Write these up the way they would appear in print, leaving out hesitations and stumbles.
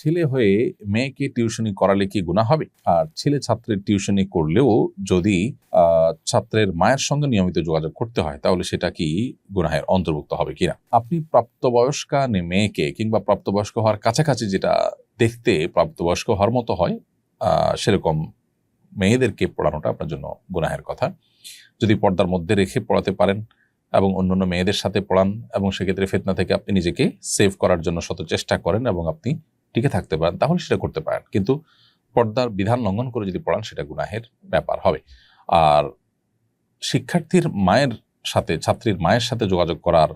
ছেলে হয়ে মেয়েকে টিউশনি করালে কি গুনাহ হবে? আর ছেলে ছাত্রের টিউশনি করলেও যদি ছাত্রের মায়ের সঙ্গে নিয়মিত যোগাযোগ করতে হয়, তাহলে সেটা কি গুনাহের অন্তর্ভুক্ত হবে কিনা? আপনি প্রাপ্তবয়স্কা মেয়েকে কিংবা প্রাপ্তবয়স্ক হওয়ার কাছাকাছি যেটা দেখতে প্রাপ্তবয়স্ক হওয়ার মতো হয়, সেরকম মেয়েদেরকে পড়ানোটা আপনার জন্য গুনাহের কথা। যদি পর্দার মধ্যে রেখে পড়াতে পারেন এবং অন্যান্য মেয়েদের সাথে পড়ান এবং সেক্ষেত্রে ফিতনা থেকে আপনি নিজেকে সেভ করার জন্য শত চেষ্টা করেন এবং আপনি টিকে থাকতে পারেন, তাহলে সেটা করতে পারেন। কিন্তু পর্দার বিধান লঙ্ঘন করে যদি পড়ান, সেটা গুনাহের ব্যাপার হবে। আর শিক্ষার্থীর মায়ের সাথে, ছাত্রীর মায়ের সাথে যোগাযোগ করার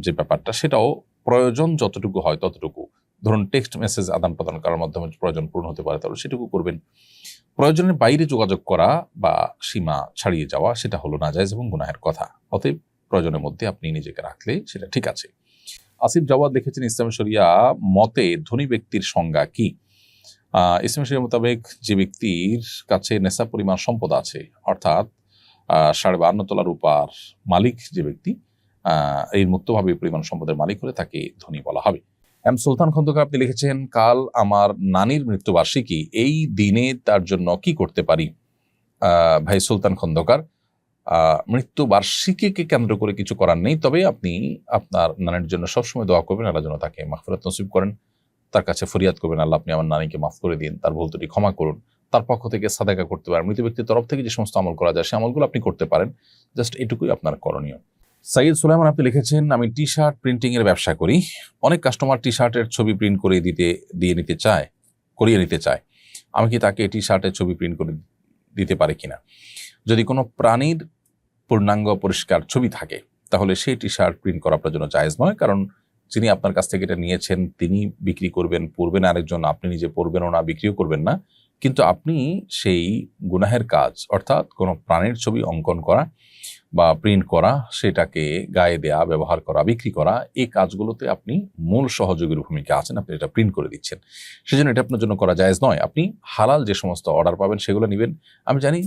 যে ব্যাপারটা, সেটাও প্রয়োজন যতটুকু হয় ততটুকু। ধরুন টেক্সট মেসেজ আদান প্রদান করার মাধ্যমে প্রয়োজন পূর্ণ হতে পারে, তাহলে সেটুকু করবেন। প্রয়োজনের বাইরে যোগাযোগ করা বা সীমা ছাড়িয়ে যাওয়া, সেটা হলো নাজায়েজ এবং গুনাহের কথা। অতএব প্রয়োজনের মধ্যে আপনি নিজেকে রাখলে সেটা ঠিক আছে। আসিফ জাওয়াদ লিখেছেন, ইসলামী শরিয়া মতে ধনী ব্যক্তির সংজ্ঞা কি? ইসলামী শরিয়া মোতাবেক যে ব্যক্তির কাছে নেশা পরিমাণ সম্পদ আছে, অর্থাৎ 52.5 তোলা রূপার মালিক যে ব্যক্তি, এই মুক্তভাবে পরিমাণ সম্পদের মালিক হলে তাকে ধনী বলা হবে। এম সুলতান খন্দকার আপনি লিখেছেন, কাল আমার নানির মৃত্যুবার্ষিকী, এই দিনে তার জন্য কি করতে পারি? ভাই সুলতান খন্দকার, মৃত্যুবার্ষিকীকে কেন্দ্র করে কিছু করার নেই, তবে আপনি আপনার নানির জন্য সবসময় দোয়া করবেন, আল্লাহ যেন তাকে মাগফিরাত নসিব করেন। তার কাছে ফরিয়াদ করবেন, আল্লাহ আপনি আমার নানিকে মাফ করে দিন, তার ভুল ত্রুটি ক্ষমা করুন। তার পক্ষ থেকে সাদাকা করতে পারেন, মৃত ব্যক্তির তরফ থেকে যে সমস্ত আমল করা যায় সে আমলগুলো আপনি করতে পারেন। জাস্ট এটুকুই আপনার করণীয়। সাইদ সুলাইমান আপনি লিখেছেন, আমি টি শার্ট প্রিন্টিং এর ব্যবসা করি। অনেক কাস্টমার টি শার্টের ছবি প্রিন্ট করে করিয়ে নিতে চায়। আমি কি তাকে টি শার্টের ছবি প্রিন্ট করে দিতে পারি কিনা? যদি কোনো প্রাণীর পূর্ণাঙ্গ পরিষ্কার ছবি থাকে, তাহলে সেই টি শার্ট প্রিন্ট করা আপনার জন্য জায়েজ নয়, কারণ যিনি আপনার কাছ থেকে এটা নিয়েছেন তিনি বিক্রি করবেন, পরবেন আরেকজন, আপনি নিজে পরবেনও না, বিক্রিও করবেন না। কিন্তু আপনি সেই গুনাহের কাজ, অর্থাৎ কোনো প্রাণীর ছবি অঙ্কন করা বা প্রিন্ট করা, সেটাকে গায়ে দেয়া, ব্যবহার করা, বিক্রি করা, এই কাজগুলোতে আপনি মূল সহযোগীর ভূমিকা আছেন, আপনি এটা প্রিন্ট করে দিচ্ছেন। সেজন্য এটা আপনার জন্য করা জায়েজ নয়। আপনি হালাল যে সমস্ত অর্ডার পাবেন সেগুলো নেবেন। আমি জানি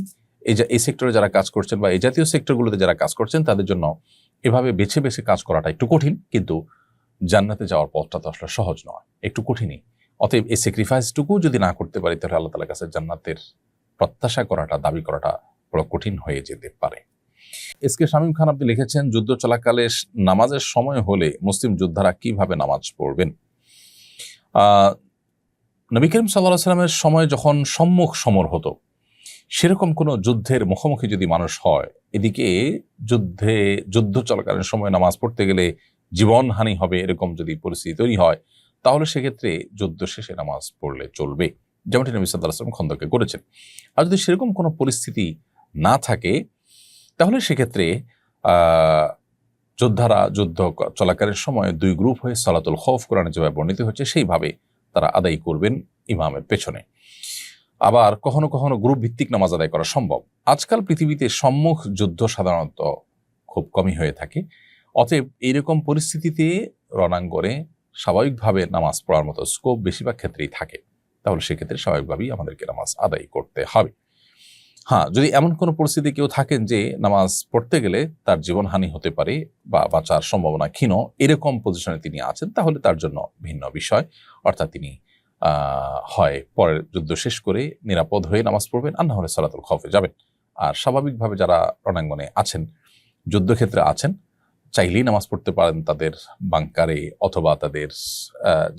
এই সেক্টরে যারা কাজ করছেন বা এই জাতীয় সেক্টরগুলোতে যারা কাজ করছেন, তাদের জন্য এভাবে বেছে বেছে কাজ করাটা একটু কঠিন, কিন্তু জান্নাতে যাওয়ার পথটা তো আসলে সহজ নয়, একটু কঠিনই। অতএব এই স্যাক্রিফাইসটুকু যদি না করতে পারি, তাহলে আল্লাহ তাআলার কাছে জান্নাতের প্রত্যাশা করাটা, দাবি করাটা বড় কঠিন হয়ে যেতে পারে। এসকে শামীম খান আপনি লিখেছেন, যুদ্ধ চলাকালে নামাজের সময় হলে মুসলিম যোদ্ধারা কিভাবে নামাজ পড়বেন? নবী করিম সাল্লাল্লাহু আলাইহি ওয়াসাল্লামের সময় যখন সম্মুখ সমর হতো, সেরকম কোনো যুদ্ধের মুখোমুখি যদি মানুষ হয়, এদিকে যুদ্ধ চলাকালীন সময় নামাজ পড়তে গেলে জীবনহানি হবে, এরকম যদি পরিস্থিতি তৈরি হয়, তাহলে সেক্ষেত্রে যুদ্ধ শেষে নামাজ পড়লে চলবে, যেমনটি নবী সাল্লাল্লাহু আলাইহি ওয়াসাল্লাম খন্দকে করেছেন। আর যদি সেরকম কোনো পরিস্থিতি না থাকে, তাহলে সেক্ষেত্রে যোদ্ধারা যুদ্ধ চলাকালীন সময় 2 গ্রুপ হয়ে সালাতুল খৌফ কোরআনে যেভাবে বর্ণিত হচ্ছে সেইভাবে তারা আদায় করবেন ইমামের পেছনে। আবার কখনো কখনো গ্রুপ ভিত্তিক নামাজ আদায় করা সম্ভব। আজকাল পৃথিবীতে সম্মুখ যুদ্ধ সাধারণত খুব কমই হয়ে থাকে। অতএব এইরকম পরিস্থিতিতে রণাঙ্গনে স্বাভাবিকভাবে নামাজ পড়ার মতো স্কোপ বেশিরভাগ ক্ষেত্রেই থাকে, তাহলে সেক্ষেত্রে স্বাভাবিকভাবেই আমাদেরকে নামাজ আদায় করতে হবে। হ্যাঁ, যদি এমন কোনো পরিস্থিতি কেউ থাকেন যে নামাজ পড়তে গেলে তার জীবনহানি হতে পারে বা বাঁচার সম্ভাবনা ক্ষীণ, এরকম পজিশনে তিনি আছেন, তাহলে তার জন্য ভিন্ন বিষয়। অর্থাৎ তিনি হয় পরের যুদ্ধ শেষ করে নিরাপদ হয়ে নামাজ পড়বেন, আর না হলে সালাতুল খৌফে যাবেন। আর স্বাভাবিকভাবে যারা রণাঙ্গনে আছেন, যুদ্ধক্ষেত্রে আছেন, চাইলেই নামাজ পড়তে পারেন তাদের বাংকারে অথবা তাদের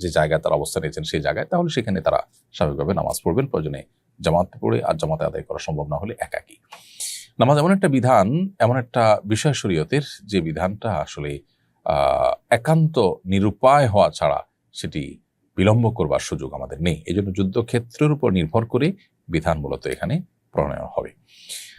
যে জায়গায় তারা অবস্থান নিয়েছেন সেই জায়গায়, তাহলে সেখানে তারা স্বাভাবিকভাবে নামাজ পড়বেন, প্রয়োজনে জামাতে পড়ে, আর জামাতে আদায় করা সম্ভব না হলে একাকী। নামাজ এমন একটা বিধান, এমন একটা বিষয় শরীয়তের, যে বিধানটা আসলে একান্ত নিরুপায় হওয়া ছাড়া সেটি বিলম্ব করবার সুযোগ আমাদের নেই। এই জন্য যুদ্ধক্ষেত্রের উপর নির্ভর করে বিধান মূলত এখানে প্রণয়ন হবে।